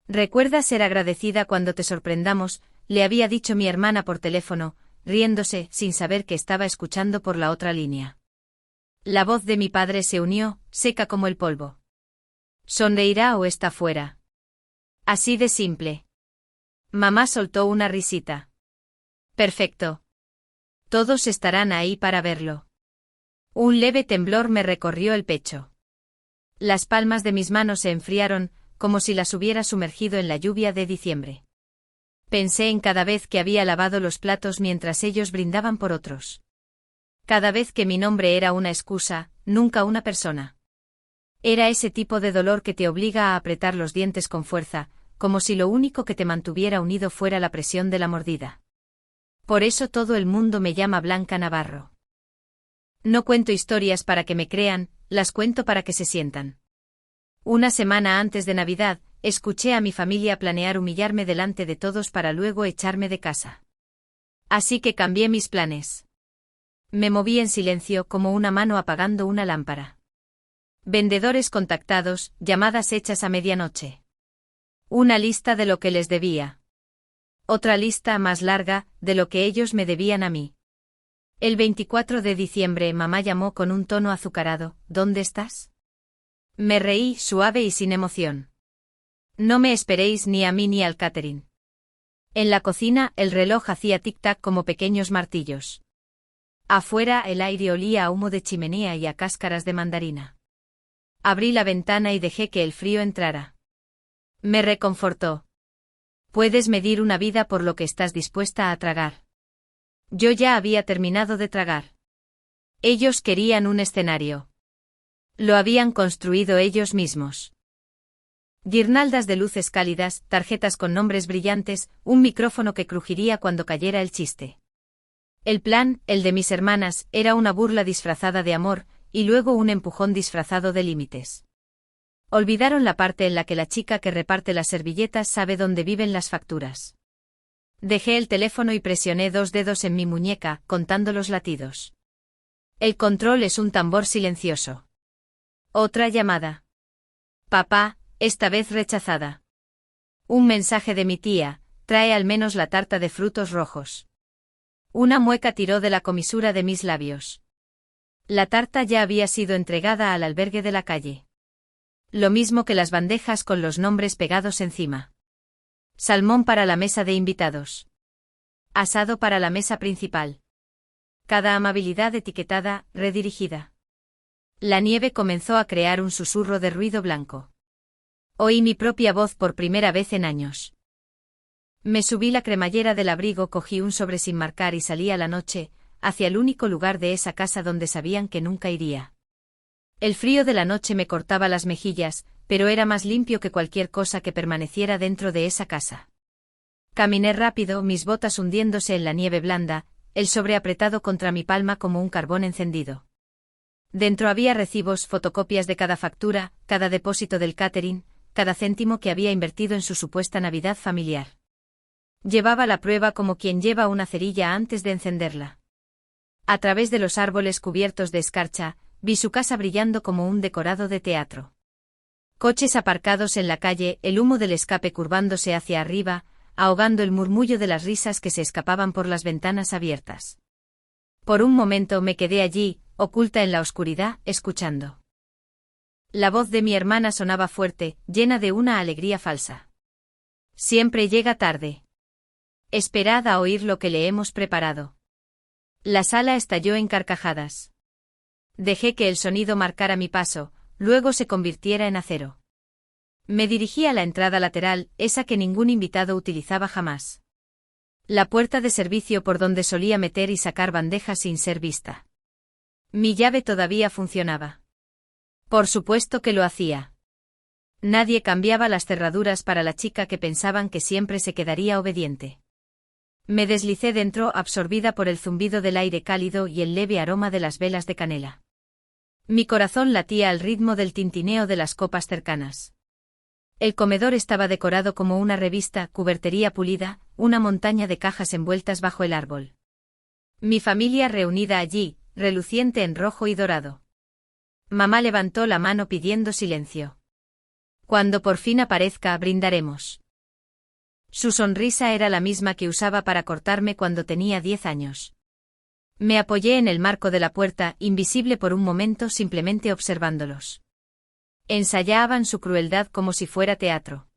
Recuerda ser agradecida cuando te sorprendamos, le había dicho mi hermana por teléfono, riéndose, sin saber que estaba escuchando por la otra línea. La voz de mi padre se unió, seca como el polvo. ¿Sonreirá o está fuera? Así de simple. Mamá soltó una risita. Perfecto. Todos estarán ahí para verlo. Un leve temblor me recorrió el pecho. Las palmas de mis manos se enfriaron, como si las hubiera sumergido en la lluvia de diciembre. Pensé en cada vez que había lavado los platos mientras ellos brindaban por otros. Cada vez que mi nombre era una excusa, nunca una persona. Era ese tipo de dolor que te obliga a apretar los dientes con fuerza, como si lo único que te mantuviera unido fuera la presión de la mordida. Por eso todo el mundo me llama Blanca Navarro. No cuento historias para que me crean, las cuento para que se sientan. Una semana antes de Navidad, escuché a mi familia planear humillarme delante de todos para luego echarme de casa. Así que cambié mis planes. Me moví en silencio como una mano apagando una lámpara. Vendedores contactados, llamadas hechas a medianoche. Una lista de lo que les debía. Otra lista más larga, de lo que ellos me debían a mí. El 24 de diciembre mamá llamó con un tono azucarado, ¿dónde estás? Me reí, suave y sin emoción. No me esperéis ni a mí ni al catering. En la cocina el reloj hacía tic-tac como pequeños martillos. Afuera el aire olía a humo de chimenea y a cáscaras de mandarina. Abrí la ventana y dejé que el frío entrara. Me reconfortó. Puedes medir una vida por lo que estás dispuesta a tragar. Yo ya había terminado de tragar. Ellos querían un escenario. Lo habían construido ellos mismos. Guirnaldas de luces cálidas, tarjetas con nombres brillantes, un micrófono que crujiría cuando cayera el chiste. El plan, el de mis hermanas, era una burla disfrazada de amor, y luego un empujón disfrazado de límites. Olvidaron la parte en la que la chica que reparte las servilletas sabe dónde viven las facturas. Dejé el teléfono y presioné 2 dedos en mi muñeca, contando los latidos. El control es un tambor silencioso. Otra llamada. Papá, esta vez rechazada. Un mensaje de mi tía, trae al menos la tarta de frutos rojos. Una mueca tiró de la comisura de mis labios. La tarta ya había sido entregada al albergue de la calle. Lo mismo que las bandejas con los nombres pegados encima. Salmón para la mesa de invitados. Asado para la mesa principal. Cada amabilidad etiquetada, redirigida. La nieve comenzó a crear un susurro de ruido blanco. Oí mi propia voz por primera vez en años. Me subí la cremallera del abrigo, cogí un sobre sin marcar y salí a la noche, hacia el único lugar de esa casa donde sabían que nunca iría. El frío de la noche me cortaba las mejillas, pero era más limpio que cualquier cosa que permaneciera dentro de esa casa. Caminé rápido, mis botas hundiéndose en la nieve blanda, el sobre apretado contra mi palma como un carbón encendido. Dentro había recibos, fotocopias de cada factura, cada depósito del catering, cada céntimo que había invertido en su supuesta Navidad familiar. Llevaba la prueba como quien lleva una cerilla antes de encenderla. A través de los árboles cubiertos de escarcha, vi su casa brillando como un decorado de teatro. Coches aparcados en la calle, el humo del escape curvándose hacia arriba, ahogando el murmullo de las risas que se escapaban por las ventanas abiertas. Por un momento me quedé allí, oculta en la oscuridad, escuchando. La voz de mi hermana sonaba fuerte, llena de una alegría falsa. Siempre llega tarde. Esperad a oír lo que le hemos preparado. La sala estalló en carcajadas. Dejé que el sonido marcara mi paso, luego se convirtiera en acero. Me dirigí a la entrada lateral, esa que ningún invitado utilizaba jamás. La puerta de servicio por donde solía meter y sacar bandejas sin ser vista. Mi llave todavía funcionaba. Por supuesto que lo hacía. Nadie cambiaba las cerraduras para la chica que pensaban que siempre se quedaría obediente. Me deslicé dentro, absorbida por el zumbido del aire cálido y el leve aroma de las velas de canela. Mi corazón latía al ritmo del tintineo de las copas cercanas. El comedor estaba decorado como una revista, cubertería pulida, una montaña de cajas envueltas bajo el árbol. Mi familia reunida allí, reluciente en rojo y dorado. Mamá levantó la mano pidiendo silencio. Cuando por fin aparezca, brindaremos. Su sonrisa era la misma que usaba para cortarme cuando tenía 10 años. Me apoyé en el marco de la puerta, invisible por un momento, simplemente observándolos. Ensayaban su crueldad como si fuera teatro.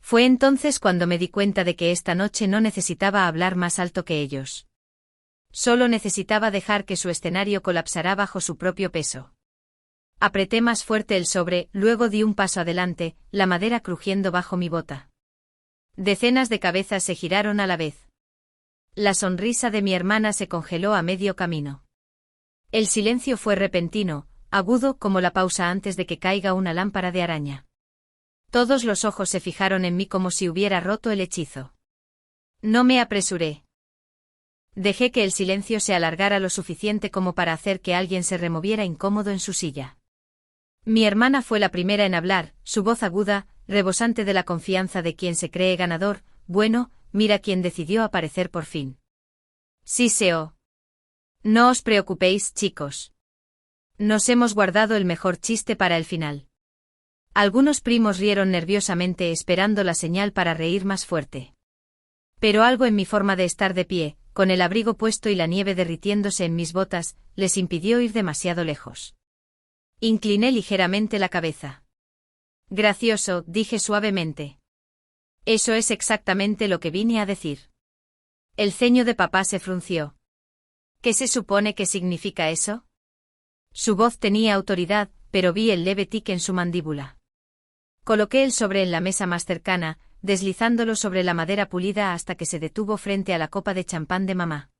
Fue entonces cuando me di cuenta de que esta noche no necesitaba hablar más alto que ellos. Solo necesitaba dejar que su escenario colapsara bajo su propio peso. Apreté más fuerte el sobre, luego di un paso adelante, la madera crujiendo bajo mi bota. Decenas de cabezas se giraron a la vez. La sonrisa de mi hermana se congeló a medio camino. El silencio fue repentino, agudo como la pausa antes de que caiga una lámpara de araña. Todos los ojos se fijaron en mí como si hubiera roto el hechizo. No me apresuré. Dejé que el silencio se alargara lo suficiente como para hacer que alguien se removiera incómodo en su silla. Mi hermana fue la primera en hablar, su voz aguda, rebosante de la confianza de quien se cree ganador. Bueno, mira quién decidió aparecer por fin. Sí, Seo. No os preocupéis, chicos. Nos hemos guardado el mejor chiste para el final. Algunos primos rieron nerviosamente esperando la señal para reír más fuerte. Pero algo en mi forma de estar de pie, con el abrigo puesto y la nieve derritiéndose en mis botas, les impidió ir demasiado lejos. Incliné ligeramente la cabeza. Gracioso, dije suavemente. Eso es exactamente lo que vine a decir. El ceño de papá se frunció. ¿Qué se supone que significa eso? Su voz tenía autoridad, pero vi el leve tic en su mandíbula. Coloqué el sobre en la mesa más cercana, deslizándolo sobre la madera pulida hasta que se detuvo frente a la copa de champán de mamá.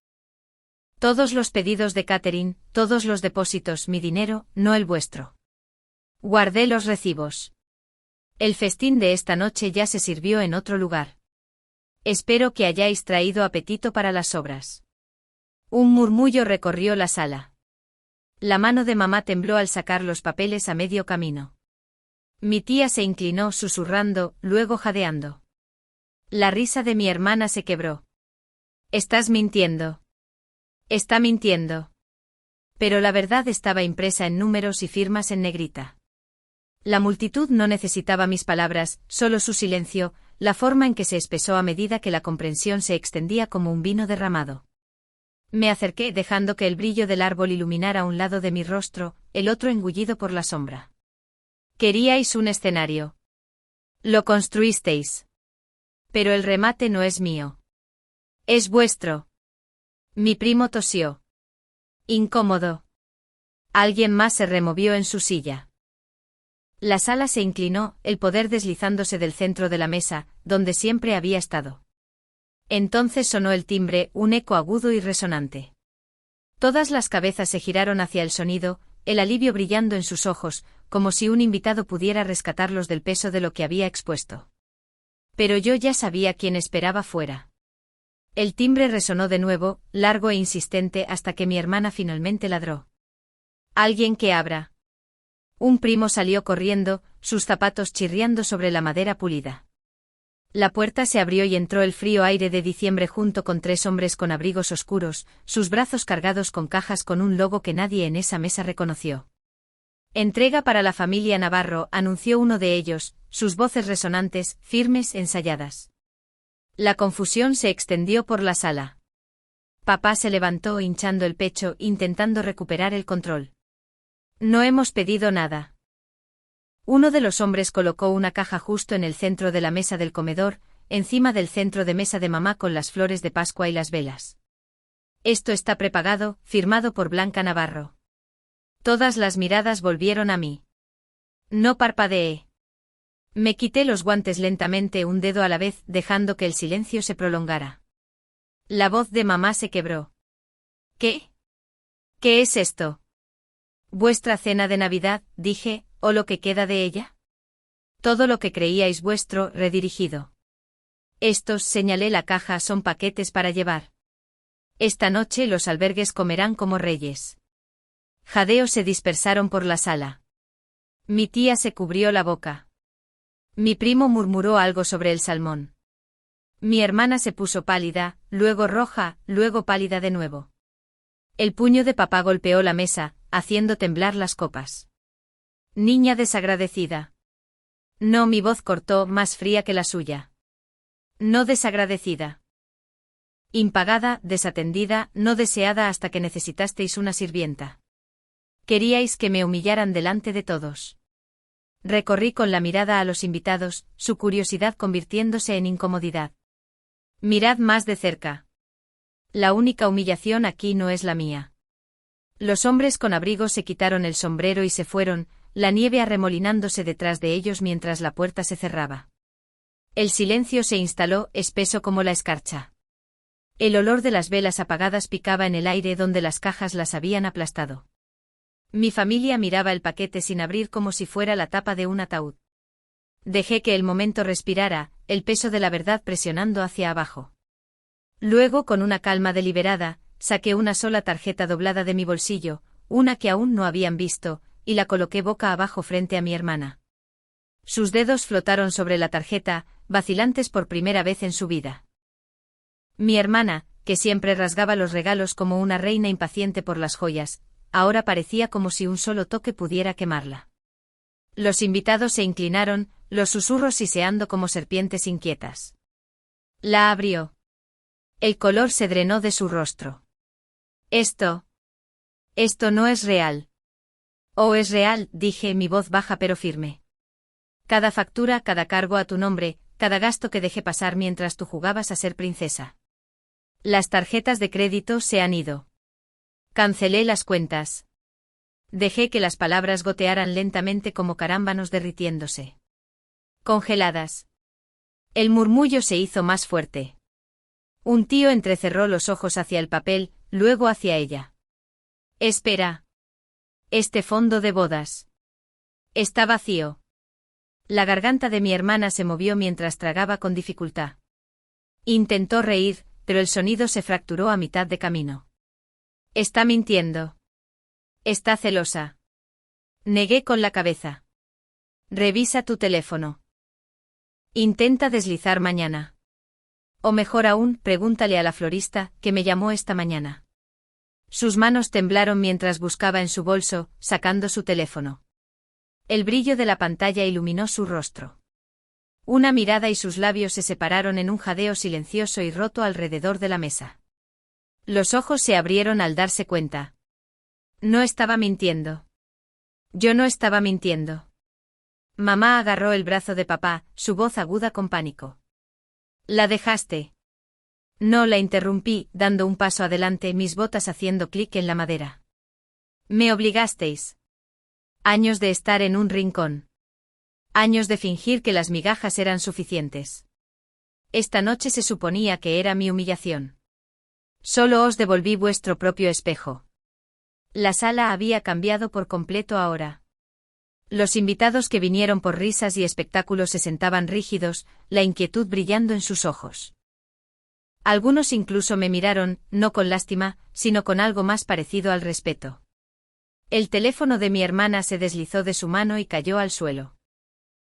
Todos los pedidos de catering, todos los depósitos, mi dinero, no el vuestro. Guardé los recibos. El festín de esta noche ya se sirvió en otro lugar. Espero que hayáis traído apetito para las sobras. Un murmullo recorrió la sala. La mano de mamá tembló al sacar los papeles a medio camino. Mi tía se inclinó susurrando, luego jadeando. La risa de mi hermana se quebró. Estás mintiendo. Está mintiendo. Pero la verdad estaba impresa en números y firmas en negrita. La multitud no necesitaba mis palabras, solo su silencio, la forma en que se espesó a medida que la comprensión se extendía como un vino derramado. Me acerqué dejando que el brillo del árbol iluminara un lado de mi rostro, el otro engullido por la sombra. Queríais un escenario. Lo construisteis. Pero el remate no es mío. Es vuestro. Mi primo tosió. Incómodo. Alguien más se removió en su silla. La sala se inclinó, el poder deslizándose del centro de la mesa, donde siempre había estado. Entonces sonó el timbre, un eco agudo y resonante. Todas las cabezas se giraron hacia el sonido, el alivio brillando en sus ojos, como si un invitado pudiera rescatarlos del peso de lo que había expuesto. Pero yo ya sabía quién esperaba fuera. El timbre resonó de nuevo, largo e insistente hasta que mi hermana finalmente ladró. «Alguien que abra». Un primo salió corriendo, sus zapatos chirriando sobre la madera pulida. La puerta se abrió y entró el frío aire de diciembre junto con 3 hombres con abrigos oscuros, sus brazos cargados con cajas con un logo que nadie en esa mesa reconoció. «Entrega para la familia Navarro», anunció uno de ellos, sus voces resonantes, firmes, ensayadas. La confusión se extendió por la sala. Papá se levantó hinchando el pecho, intentando recuperar el control. «No hemos pedido nada». Uno de los hombres colocó una caja justo en el centro de la mesa del comedor, encima del centro de mesa de mamá con las flores de Pascua y las velas. «Esto está prepagado», firmado por Blanca Navarro. Todas las miradas volvieron a mí. No parpadeé. Me quité los guantes lentamente, un dedo a la vez, dejando que el silencio se prolongara. La voz de mamá se quebró. «¿Qué? ¿Qué es esto?» «Vuestra cena de Navidad», dije, «o lo que queda de ella». «Todo lo que creíais vuestro, redirigido». «Estos», señalé la caja, «son paquetes para llevar. Esta noche los albergues comerán como reyes». Jadeos se dispersaron por la sala. Mi tía se cubrió la boca. Mi primo murmuró algo sobre el salmón. Mi hermana se puso pálida, luego roja, luego pálida de nuevo. El puño de papá golpeó la mesa, haciendo temblar las copas. «Niña desagradecida. No, mi voz cortó, más fría que la suya. No desagradecida. Impagada, desatendida, no deseada hasta que necesitasteis una sirvienta. Queríais que me humillaran delante de todos. Recorrí con la mirada a los invitados, su curiosidad convirtiéndose en incomodidad. Mirad más de cerca. La única humillación aquí no es la mía. Los hombres con abrigo se quitaron el sombrero y se fueron, la nieve arremolinándose detrás de ellos mientras la puerta se cerraba. El silencio se instaló, espeso como la escarcha. El olor de las velas apagadas picaba en el aire donde las cajas las habían aplastado. Mi familia miraba el paquete sin abrir como si fuera la tapa de un ataúd. Dejé que el momento respirara, el peso de la verdad presionando hacia abajo. Luego, con una calma deliberada, saqué una sola tarjeta doblada de mi bolsillo, una que aún no habían visto, y la coloqué boca abajo frente a mi hermana. Sus dedos flotaron sobre la tarjeta, vacilantes por primera vez en su vida. Mi hermana, que siempre rasgaba los regalos como una reina impaciente por las joyas, ahora parecía como si un solo toque pudiera quemarla. Los invitados se inclinaron, los susurros siseando como serpientes inquietas. La abrió. El color se drenó de su rostro. Esto no es real. Oh, es real, dije, mi voz baja pero firme. Cada factura, cada cargo a tu nombre, cada gasto que dejé pasar mientras tú jugabas a ser princesa. Las tarjetas de crédito se han ido. Cancelé las cuentas. Dejé que las palabras gotearan lentamente como carámbanos derritiéndose. Congeladas. El murmullo se hizo más fuerte. Un tío entrecerró los ojos hacia el papel, luego hacia ella. Espera. Este fondo de bodas. Está vacío. La garganta de mi hermana se movió mientras tragaba con dificultad. Intentó reír, pero el sonido se fracturó a mitad de camino. Está mintiendo. Está celosa. Negué con la cabeza. Revisa tu teléfono. Intenta deslizar mañana. O mejor aún, pregúntale a la florista, que me llamó esta mañana. Sus manos temblaron mientras buscaba en su bolso, sacando su teléfono. El brillo de la pantalla iluminó su rostro. Una mirada y sus labios se separaron en un jadeo silencioso y roto alrededor de la mesa. Los ojos se abrieron al darse cuenta. No estaba mintiendo. Yo no estaba mintiendo. Mamá agarró el brazo de papá, su voz aguda con pánico. ¿La dejaste? No, la interrumpí, dando un paso adelante, mis botas haciendo clic en la madera. Me obligasteis. Años de estar en un rincón. Años de fingir que las migajas eran suficientes. Esta noche se suponía que era mi humillación. Solo os devolví vuestro propio espejo. La sala había cambiado por completo ahora. Los invitados que vinieron por risas y espectáculos se sentaban rígidos, la inquietud brillando en sus ojos. Algunos incluso me miraron, no con lástima, sino con algo más parecido al respeto. El teléfono de mi hermana se deslizó de su mano y cayó al suelo.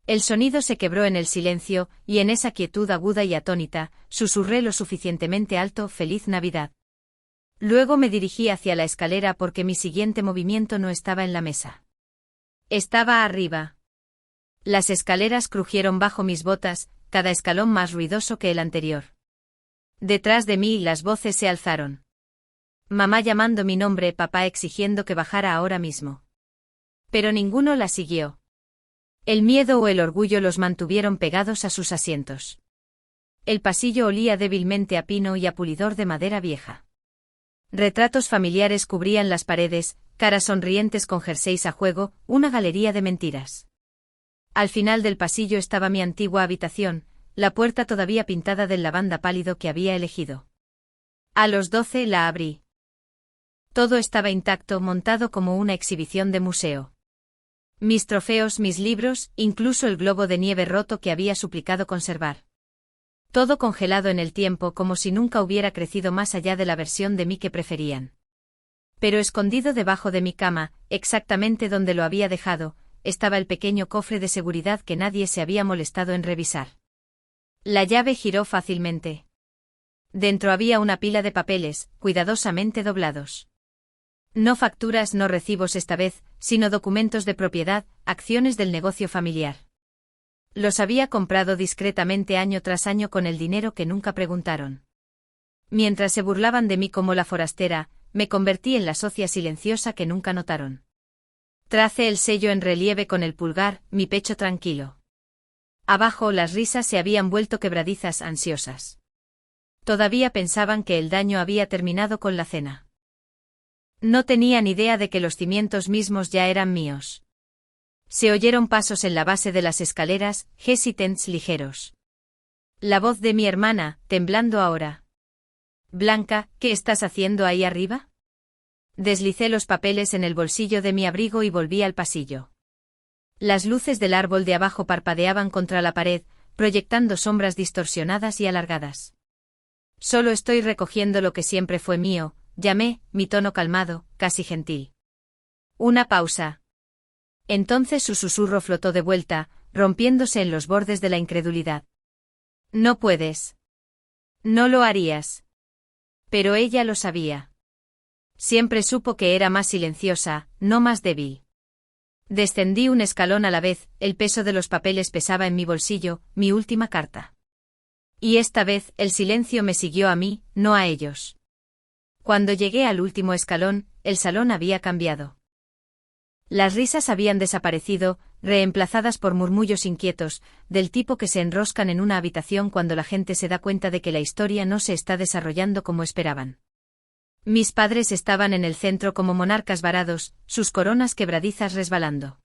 El sonido se quebró en el silencio, y en esa quietud aguda y atónita, susurré lo suficientemente alto: «Feliz Navidad». Luego me dirigí hacia la escalera porque mi siguiente movimiento no estaba en la mesa. Estaba arriba. Las escaleras crujieron bajo mis botas, cada escalón más ruidoso que el anterior. Detrás de mí las voces se alzaron. Mamá llamando mi nombre, papá exigiendo que bajara ahora mismo. Pero ninguno la siguió. El miedo o el orgullo los mantuvieron pegados a sus asientos. El pasillo olía débilmente a pino y a pulidor de madera vieja. Retratos familiares cubrían las paredes, caras sonrientes con jerseys a juego, una galería de mentiras. Al final del pasillo estaba mi antigua habitación, la puerta todavía pintada del lavanda pálido que había elegido. A los 12 la abrí. Todo estaba intacto, montado como una exhibición de museo. Mis trofeos, mis libros, incluso el globo de nieve roto que había suplicado conservar. Todo congelado en el tiempo, como si nunca hubiera crecido más allá de la versión de mí que preferían. Pero escondido debajo de mi cama, exactamente donde lo había dejado, estaba el pequeño cofre de seguridad que nadie se había molestado en revisar. La llave giró fácilmente. Dentro había una pila de papeles, cuidadosamente doblados. No facturas, no recibos esta vez, sino documentos de propiedad, acciones del negocio familiar. Los había comprado discretamente año tras año con el dinero que nunca preguntaron. Mientras se burlaban de mí como la forastera, me convertí en la socia silenciosa que nunca notaron. Tracé el sello en relieve con el pulgar, mi pecho tranquilo. Abajo las risas se habían vuelto quebradizas, ansiosas. Todavía pensaban que el daño había terminado con la cena. No tenían idea de que los cimientos mismos ya eran míos. Se oyeron pasos en la base de las escaleras, hesitants ligeros. La voz de mi hermana, temblando ahora. Blanca, ¿qué estás haciendo ahí arriba? Deslicé los papeles en el bolsillo de mi abrigo y volví al pasillo. Las luces del árbol de abajo parpadeaban contra la pared, proyectando sombras distorsionadas y alargadas. Solo estoy recogiendo lo que siempre fue mío, llamé, mi tono calmado, casi gentil. Una pausa. Entonces su susurro flotó de vuelta, rompiéndose en los bordes de la incredulidad. No puedes. No lo harías. Pero ella lo sabía. Siempre supo que era más silenciosa, no más débil. Descendí un escalón a la vez, el peso de los papeles pesaba en mi bolsillo, mi última carta. Y esta vez el silencio me siguió a mí, no a ellos. Cuando llegué al último escalón, el salón había cambiado. Las risas habían desaparecido, reemplazadas por murmullos inquietos, del tipo que se enroscan en una habitación cuando la gente se da cuenta de que la historia no se está desarrollando como esperaban. Mis padres estaban en el centro como monarcas varados, sus coronas quebradizas resbalando.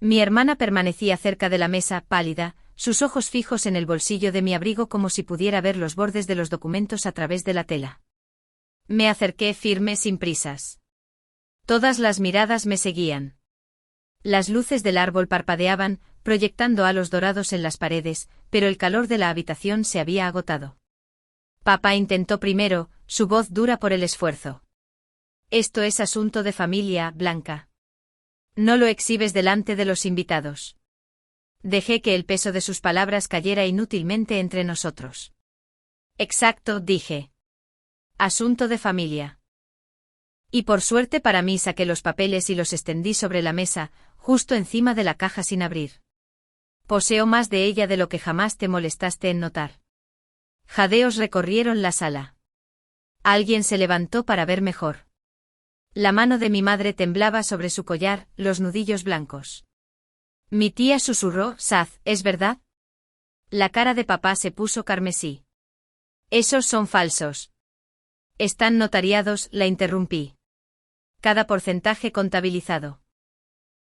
Mi hermana permanecía cerca de la mesa, pálida, sus ojos fijos en el bolsillo de mi abrigo como si pudiera ver los bordes de los documentos a través de la tela. Me acerqué firme sin prisas. Todas las miradas me seguían. Las luces del árbol parpadeaban, proyectando halos dorados en las paredes, pero el calor de la habitación se había agotado. Papá intentó primero, su voz dura por el esfuerzo. Esto es asunto de familia, Blanca. No lo exhibes delante de los invitados. Dejé que el peso de sus palabras cayera inútilmente entre nosotros. Exacto, dije. Asunto de familia. Y por suerte para mí saqué los papeles y los extendí sobre la mesa, justo encima de la caja sin abrir. Poseo más de ella de lo que jamás te molestaste en notar. Jadeos recorrieron la sala. Alguien se levantó para ver mejor. La mano de mi madre temblaba sobre su collar, los nudillos blancos. Mi tía susurró, Saz, ¿es verdad? La cara de papá se puso carmesí. Esos son falsos. Están notariados, la interrumpí. Cada porcentaje contabilizado.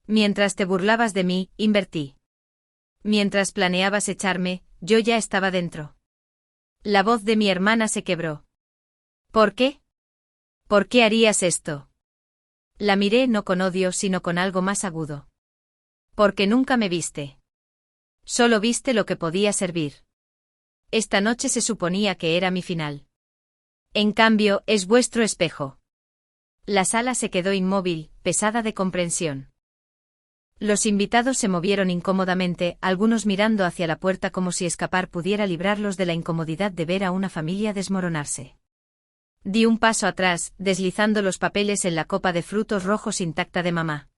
Mientras te burlabas de mí, invertí. Mientras planeabas echarme, yo ya estaba dentro. La voz de mi hermana se quebró. ¿Por qué? ¿Por qué harías esto? La miré no con odio sino con algo más agudo. Porque nunca me viste. Solo viste lo que podía servir. Esta noche se suponía que era mi final. En cambio, es vuestro espejo. La sala se quedó inmóvil, pesada de comprensión. Los invitados se movieron incómodamente, algunos mirando hacia la puerta como si escapar pudiera librarlos de la incomodidad de ver a una familia desmoronarse. Di un paso atrás, deslizando los papeles en la copa de frutos rojos intacta de mamá.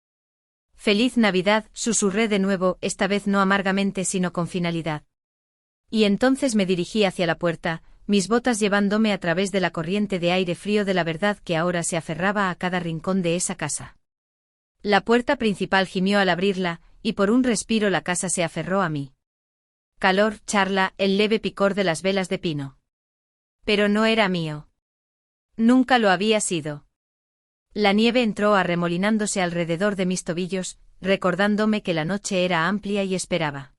Feliz Navidad, susurré de nuevo, esta vez no amargamente sino con finalidad. Y entonces me dirigí hacia la puerta, mis botas llevándome a través de la corriente de aire frío de la verdad que ahora se aferraba a cada rincón de esa casa. La puerta principal gimió al abrirla, y por un respiro la casa se aferró a mí. Calor, charla, el leve picor de las velas de pino. Pero no era mío. Nunca lo había sido. La nieve entró arremolinándose alrededor de mis tobillos, recordándome que la noche era amplia y esperaba.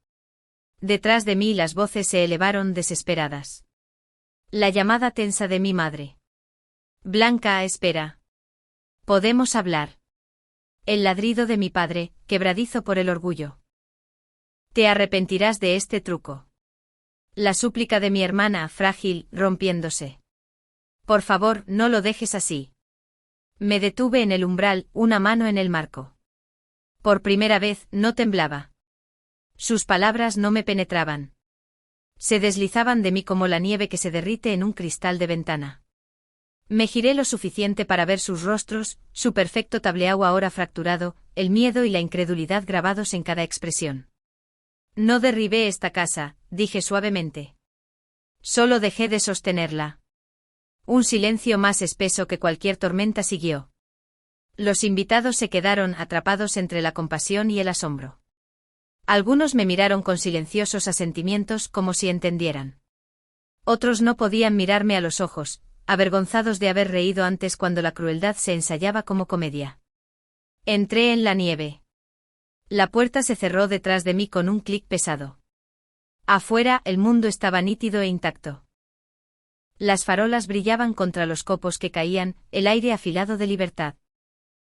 Detrás de mí las voces se elevaron desesperadas. La llamada tensa de mi madre. Blanca, espera. Podemos hablar. El ladrido de mi padre, quebradizo por el orgullo. Te arrepentirás de este truco. La súplica de mi hermana, frágil, rompiéndose. Por favor, no lo dejes así. Me detuve en el umbral, una mano en el marco. Por primera vez, no temblaba. Sus palabras no me penetraban. Se deslizaban de mí como la nieve que se derrite en un cristal de ventana. Me giré lo suficiente para ver sus rostros, su perfecto tableau ahora fracturado, el miedo y la incredulidad grabados en cada expresión. No derribé esta casa, dije suavemente. Solo dejé de sostenerla. Un silencio más espeso que cualquier tormenta siguió. Los invitados se quedaron atrapados entre la compasión y el asombro. Algunos me miraron con silenciosos asentimientos como si entendieran. Otros no podían mirarme a los ojos, avergonzados de haber reído antes cuando la crueldad se ensayaba como comedia. Entré en la nieve. La puerta se cerró detrás de mí con un clic pesado. Afuera el mundo estaba nítido e intacto. Las farolas brillaban contra los copos que caían, el aire afilado de libertad.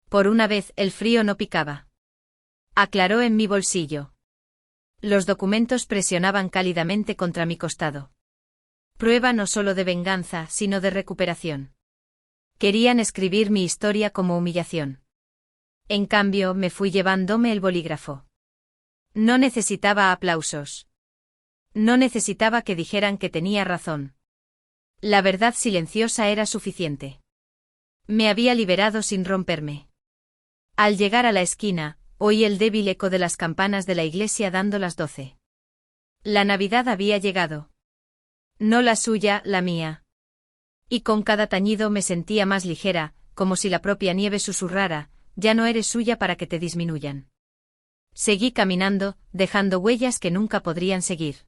Por una vez el frío no picaba. Aclaró en mi bolsillo. Los documentos presionaban cálidamente contra mi costado. Prueba no solo de venganza, sino de recuperación. Querían escribir mi historia como humillación. En cambio, me fui llevándome el bolígrafo. No necesitaba aplausos. No necesitaba que dijeran que tenía razón. La verdad silenciosa era suficiente. Me había liberado sin romperme. Al llegar a la esquina, oí el débil eco de las campanas de la iglesia dando las 12. La Navidad había llegado. No la suya, la mía. Y con cada tañido me sentía más ligera, como si la propia nieve susurrara, ya no eres suya para que te disminuyan. Seguí caminando, dejando huellas que nunca podrían seguir.